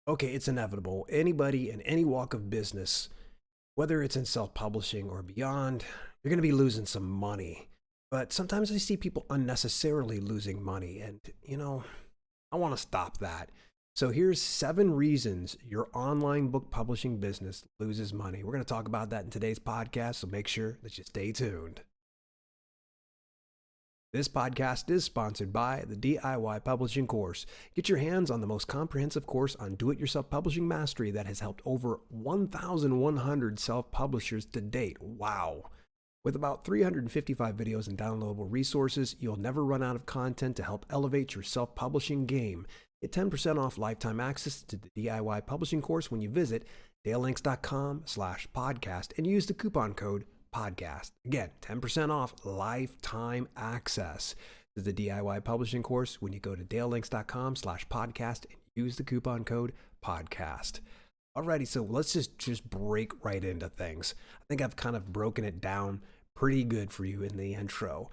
Okay, it's inevitable. Anybody in any walk of business, whether it's in self publishing or beyond, you're going to be losing some money. But sometimes I see people unnecessarily losing money, and I want to stop that. So here's 7 reasons your online book publishing business loses money. We're going to talk about that in today's podcast, so make sure that you stay tuned. This podcast is sponsored by the DIY Publishing Course. Get your hands on the most comprehensive course on do-it-yourself publishing mastery that has helped over 1,100 self-publishers to date. Wow. With about 355 videos and downloadable resources, you'll never run out of content to help elevate your self-publishing game. Get 10% off lifetime access to the DIY Publishing Course when you visit dalelinks.com/podcast and use the coupon code podcast. Again, 10% off lifetime access to the DIY Publishing Course when you go to dalelinks.com/podcast and use the coupon code podcast. Alrighty, so let's just break right into things. I think I've kind of broken it down pretty good for you in the intro.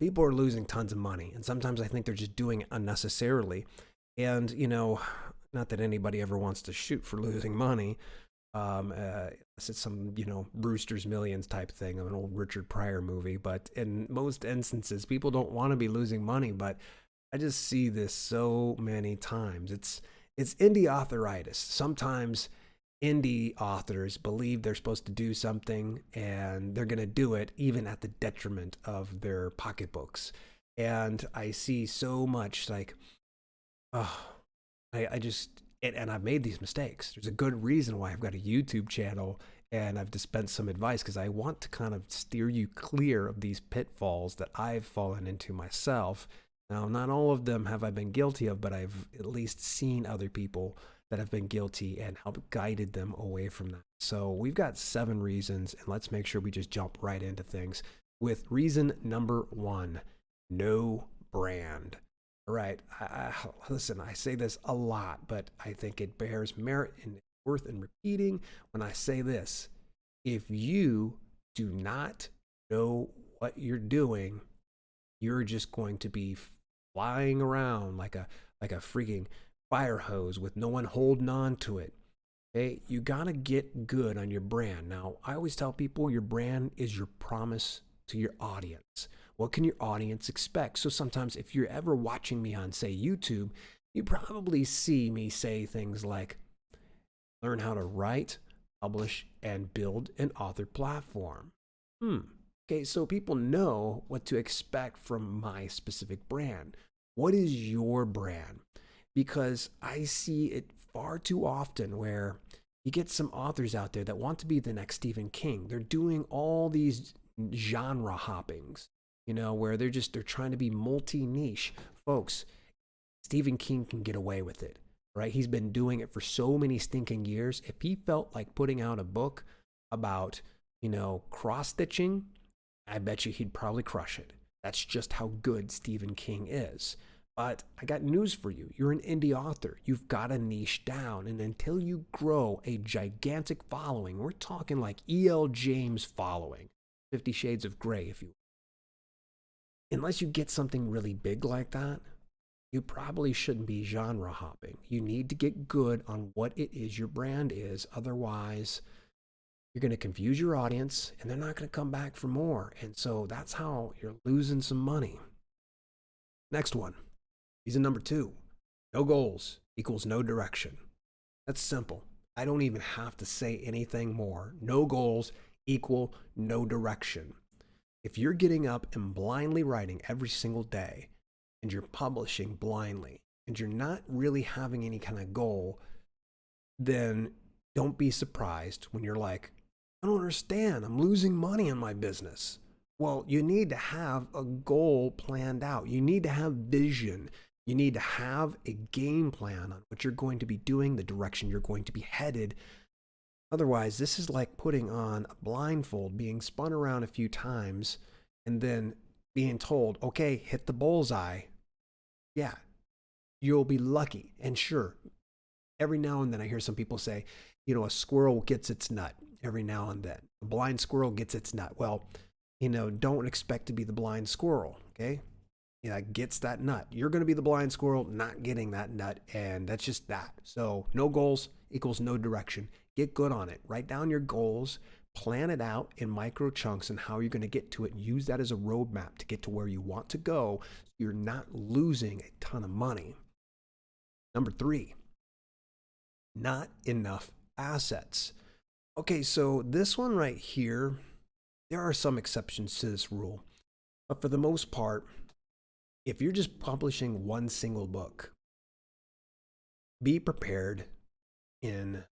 People are losing tons of money, and sometimes I think they're just doing it unnecessarily. And, not that anybody ever wants to shoot for losing money, unless it's some, Brewster's Millions type thing of an old Richard Pryor movie. But in most instances, people don't want to be losing money. But I just see this so many times. It's indie authoritis. Sometimes indie authors believe they're supposed to do something and they're going to do it even at the detriment of their pocketbooks. And I see so much like, and I've made these mistakes. There's a good reason why I've got a YouTube channel and I've dispensed some advice because I want to kind of steer you clear of these pitfalls that I've fallen into myself. Now, not all of them have I been guilty of, but I've at least seen other people that have been guilty and helped guided them away from that. So we've got 7 reasons, and let's make sure we just jump right into things with reason number 1, no brand. All right, listen, I say this a lot, but I think it bears merit and worth in repeating when I say this. If you do not know what you're doing, you're just going to be flying around like a freaking fire hose with no one holding on to it. Okay, you gotta get good on your brand. Now, I always tell people your brand is your promise to your audience. What can your audience expect? So sometimes if you're ever watching me on, say, YouTube, you probably see me say things like, learn how to write, publish, and build an author platform. Okay, so people know what to expect from my specific brand. What is your brand? Because I see it far too often where you get some authors out there that want to be the next Stephen King. They're doing all these genre hoppings, where they're trying to be multi-niche. Folks, Stephen King can get away with it, right? He's been doing it for so many stinking years. If he felt like putting out a book about, cross-stitching, I bet you he'd probably crush it. That's just how good Stephen King is. But I got news for you. You're an indie author. You've got to niche down. And until you grow a gigantic following, we're talking like E.L. James following, 50 Shades of Grey, if you will. Unless you get something really big like that, you probably shouldn't be genre hopping. You need to get good on what it is your brand is. Otherwise, you're going to confuse your audience and they're not going to come back for more. And so that's how you're losing some money. Next one. Reason number 2, no goals equals no direction. That's simple. I don't even have to say anything more. No goals equal no direction. If you're getting up and blindly writing every single day and you're publishing blindly and you're not really having any kind of goal, then don't be surprised when you're like, I don't understand. I'm losing money in my business. Well, you need to have a goal planned out. You need to have vision. You need to have a game plan on what you're going to be doing, the direction you're going to be headed. Otherwise, this is like putting on a blindfold, being spun around a few times, and then being told, okay, hit the bullseye. Yeah, you'll be lucky. And sure, every now and then I hear some people say, a squirrel gets its nut every now and then. A blind squirrel gets its nut. Well, don't expect to be the blind squirrel, okay? gets that nut. You're going to be the blind squirrel not getting that nut, and that's just that. So no goals equals no direction. Get good on it. Write down your goals, plan it out in micro chunks and how you're going to get to it. Use that as a roadmap to get to where you want to go. So you're not losing a ton of money. Number 3, not enough assets. Okay, so this one right here, there are some exceptions to this rule, but for the most part, if you're just publishing one single book, be prepared in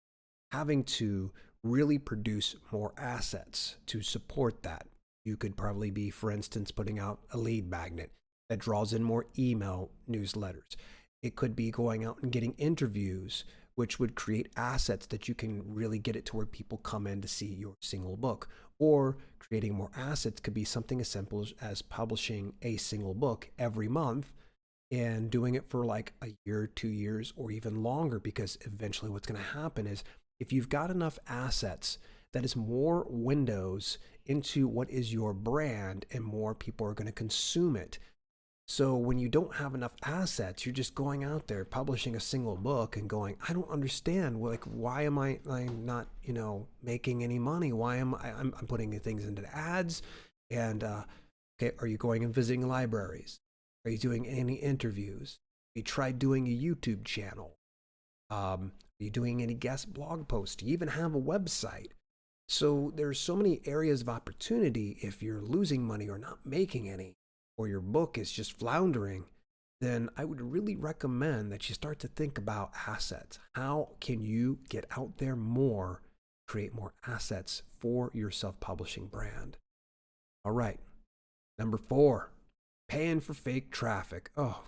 having to really produce more assets to support that. You could probably be, for instance, putting out a lead magnet that draws in more email newsletters. It could be going out and getting interviews, which would create assets that you can really get it to where people come in to see your single book. Or creating more assets could be something as simple as publishing a single book every month and doing it for like a year, 2 years, or even longer, because eventually what's going to happen is if you've got enough assets, that is more windows into what is your brand and more people are going to consume it. So when you don't have enough assets, you're just going out there publishing a single book and going, I don't understand. Like, why am I'm not, making any money? Why am I'm putting things into ads? And, okay, are you going and visiting libraries? Are you doing any interviews? Have you tried doing a YouTube channel? Are you doing any guest blog posts? Do you even have a website? So there's so many areas of opportunity. If you're losing money or not making any, or your book is just floundering, then I would really recommend that you start to think about assets. How can you get out there more, create more assets for your self-publishing brand? All right. Number 4, paying for fake traffic. Oh,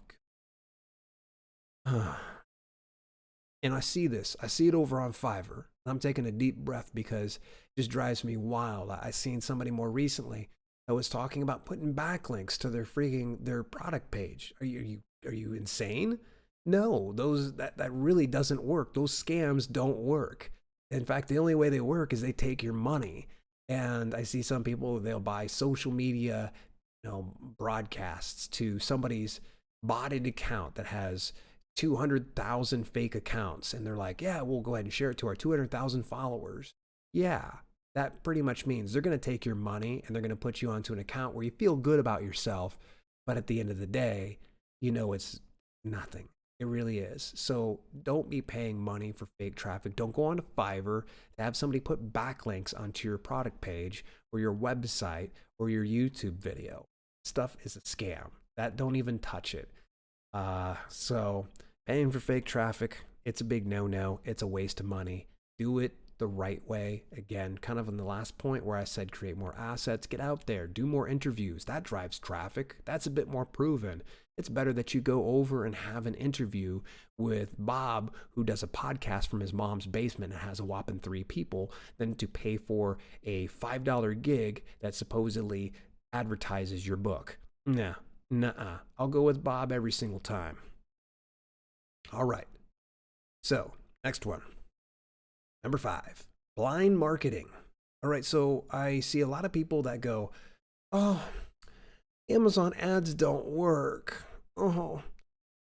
and I see this. I see it over on Fiverr. I'm taking a deep breath because it just drives me wild. I seen somebody more recently that was talking about putting backlinks to their product page. Are you insane? No, that really doesn't work. Those scams don't work. In fact, the only way they work is they take your money. And I see some people, they'll buy social media, broadcasts to somebody's botted account that has 200,000 fake accounts, and they're like, yeah, we'll go ahead and share it to our 200,000 followers. Yeah, that pretty much means they're going to take your money and they're going to put you onto an account where you feel good about yourself, but at the end of the day, it's nothing. It really is. So don't be paying money for fake traffic. Don't go on to Fiverr to have somebody put backlinks onto your product page or your website or your YouTube video. Stuff is a scam. Don't even touch it. So paying for fake traffic, it's a big no-no. It's a waste of money. Do it the right way. Again, kind of on the last point where I said create more assets, get out there, do more interviews. That drives traffic. That's a bit more proven. It's better that you go over and have an interview with Bob, who does a podcast from his mom's basement and has a whopping 3 people, than to pay for a $5 gig that supposedly advertises your book. Nuh-uh. I'll go with Bob every single time. All right. So, next one. Number 5, blind marketing. All right, so I see a lot of people that go, oh, Amazon ads don't work. Oh,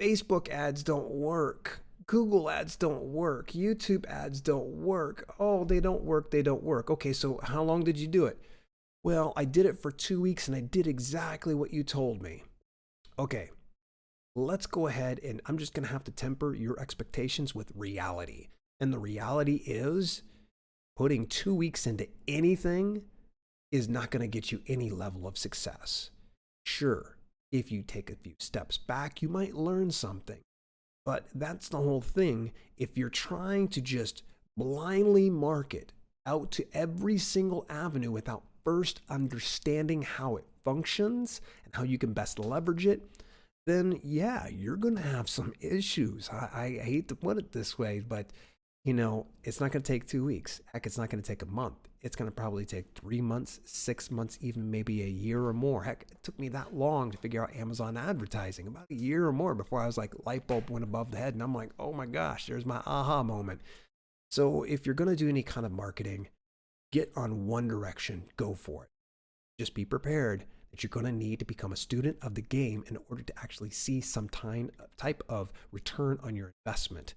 Facebook ads don't work. Google ads don't work. YouTube ads don't work. Oh, they don't work. Okay, so how long did you do it? Well, I did it for 2 weeks and I did exactly what you told me. Okay, let's go ahead and I'm just going to have to temper your expectations with reality. And the reality is putting 2 weeks into anything is not going to get you any level of success. Sure, if you take a few steps back, you might learn something. But that's the whole thing. If you're trying to just blindly market out to every single avenue without first understanding how it functions and how you can best leverage it, then yeah, you're going to have some issues. I hate to put it this way, but it's not going to take 2 weeks. Heck, it's not going to take a month. It's going to probably take 3 months, 6 months, even maybe a year or more. Heck, it took me that long to figure out Amazon advertising, about a year or more before I was like, light bulb went above the head. And I'm like, oh my gosh, there's my aha moment. So if you're going to do any kind of marketing, get on one direction, go for it. Just be prepared that you're going to need to become a student of the game in order to actually see some type of return on your investment.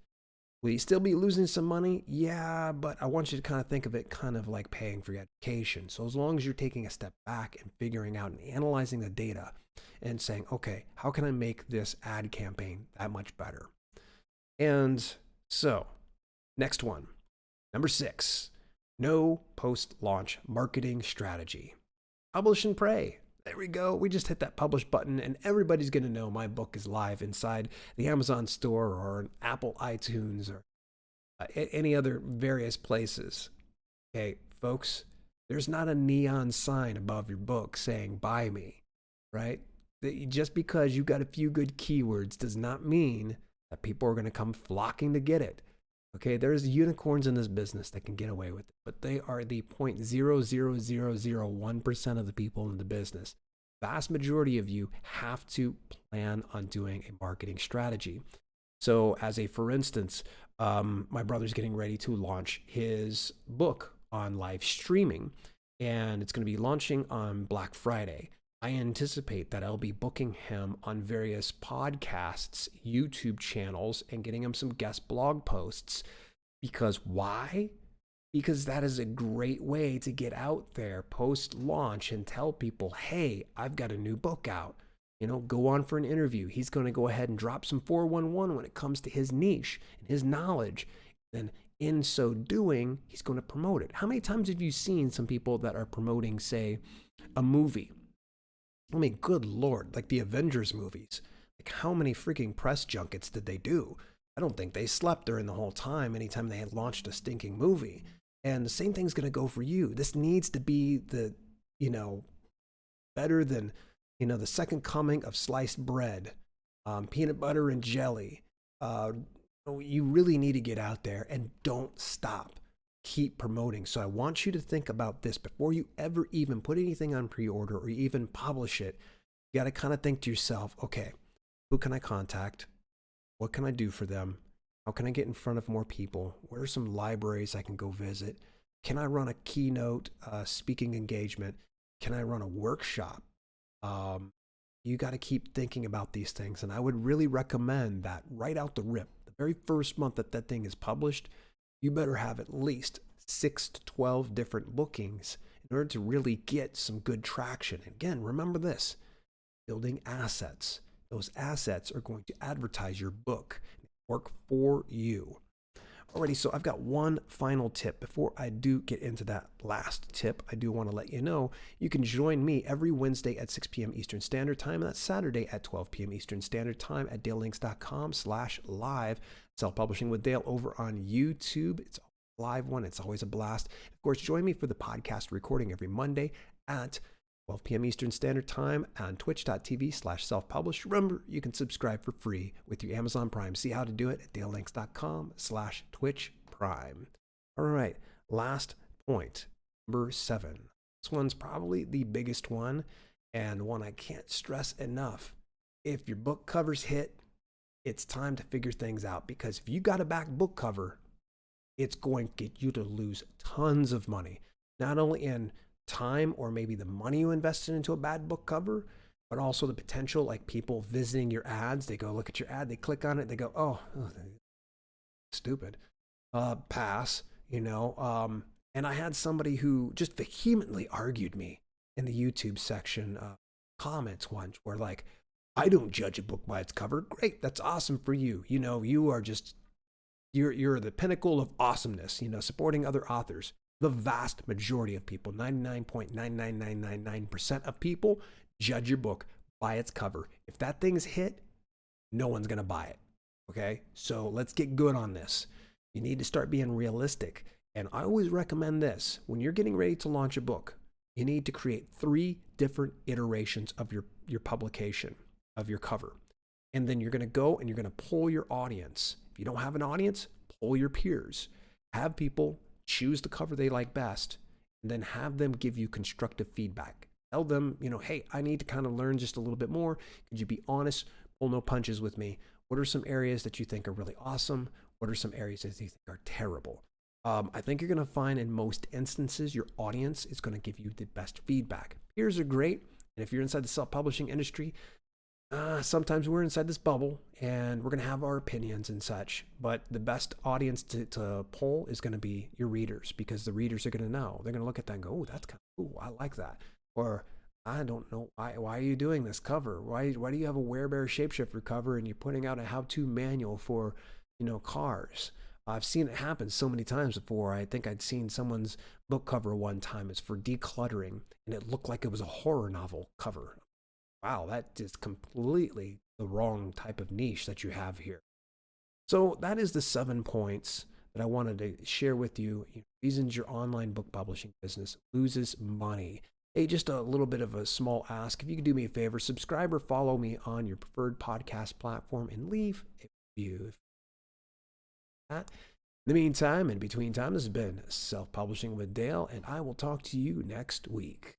Will you still be losing some money? Yeah, but I want you to kind of think of it kind of like paying for your education. So as long as you're taking a step back and figuring out and analyzing the data and saying, okay, how can I make this ad campaign that much better? And so, next one, number 6, no post-launch marketing strategy. Publish and pray. There we go. We just hit that publish button and everybody's going to know my book is live inside the Amazon store or an Apple iTunes or any other various places. Okay, folks, there's not a neon sign above your book saying buy me, right? Just because you got a few good keywords does not mean that people are going to come flocking to get it. Okay, there's unicorns in this business that can get away with it, but they are the 0.00001% of the people in the business. Vast majority of you have to plan on doing a marketing strategy. So as a for instance, my brother's getting ready to launch his book on live streaming, and it's going to be launching on Black Friday. I anticipate that I'll be booking him on various podcasts, YouTube channels, and getting him some guest blog posts. Because why? Because that is a great way to get out there post-launch and tell people, hey, I've got a new book out. Go on for an interview. He's going to go ahead and drop some 411 when it comes to his niche and his knowledge. Then in so doing, he's going to promote it. How many times have you seen some people that are promoting, say, a movie? I mean, good Lord, like the Avengers movies. Like how many freaking press junkets did they do? I don't think they slept during the whole time anytime they had launched a stinking movie. And the same thing's going to go for you. This needs to be the, better than, the second coming of sliced bread, peanut butter and jelly. You really need to get out there and don't stop. Keep promoting. So I want you to think about this before you ever even put anything on pre-order or even publish it. You got to kind of think to yourself, okay, who can I contact? What can I do for them? How can I get in front of more people? What are some libraries I can go visit? Can I run a keynote speaking engagement? Can I run a workshop? You got to keep thinking about these things. And I would really recommend that right out the rip, the very first month that thing is published, you better have at least 6 to 12 different bookings in order to really get some good traction. And again, remember this, building assets. Those assets are going to advertise your book, work for you. Alrighty, so I've got one final tip. Before I do get into that last tip, I do want to let you know you can join me every Wednesday at 6 p.m. Eastern Standard Time, and that's Saturday at 12 p.m. Eastern Standard Time at dalelinks.com/live. Self-Publishing with Dale over on YouTube. It's a live one. It's always a blast. Of course, join me for the podcast recording every Monday at 12 p.m. Eastern Standard Time on twitch.tv/self-publish. Remember, you can subscribe for free with your Amazon Prime. See how to do it at dalelinks.com/Twitch Prime. All right, last point, number 7. This one's probably the biggest one and one I can't stress enough. If your book covers hit, it's time to figure things out, because if you got a back book cover, it's going to get you to lose tons of money, not only in time or maybe the money you invested into a bad book cover, but also the potential, like people visiting your ads. They go look at your ad, they click on it, they go, oh stupid, pass, and I had somebody who just vehemently argued me in the YouTube section comments once, where like, I don't judge a book by its cover. Great, that's awesome for you. You are just, you're the pinnacle of awesomeness, supporting other authors. The vast majority of people, 99.99999% of people, judge your book by its cover. If that thing's hit, no one's going to buy it. Okay? So let's get good on this. You need to start being realistic. And I always recommend this. When you're getting ready to launch a book, you need to create 3 different iterations of your publication, of your cover. And then you're going to go and you're going to poll your audience. If you don't have an audience, poll your peers. Have people choose the cover they like best, and then have them give you constructive feedback. Tell them, hey, I need to kind of learn just a little bit more. Could you be honest? Pull no punches with me. What are some areas that you think are really awesome? What are some areas that you think are terrible? I think you're going to find in most instances, your audience is going to give you the best feedback. Peers are great. And if you're inside the self-publishing industry, sometimes we're inside this bubble and we're going to have our opinions and such. But the best audience to poll is going to be your readers, because the readers are going to know. They're going to look at that and go, oh, that's kind of cool. I like that. Or I don't know, why are you doing this cover? Why do you have a Werebear shapeshifter cover and you're putting out a how-to manual for, cars? I've seen it happen so many times before. I think I'd seen someone's book cover one time. It's for decluttering, and it looked like it was a horror novel cover. Wow, that is completely the wrong type of niche that you have here. So that is the 7 points that I wanted to share with you. Reasons your online book publishing business loses money. Hey, just a little bit of a small ask. If you could do me a favor, subscribe or follow me on your preferred podcast platform and leave a review. In the meantime, in between time, this has been Self-Publishing with Dale, and I will talk to you next week.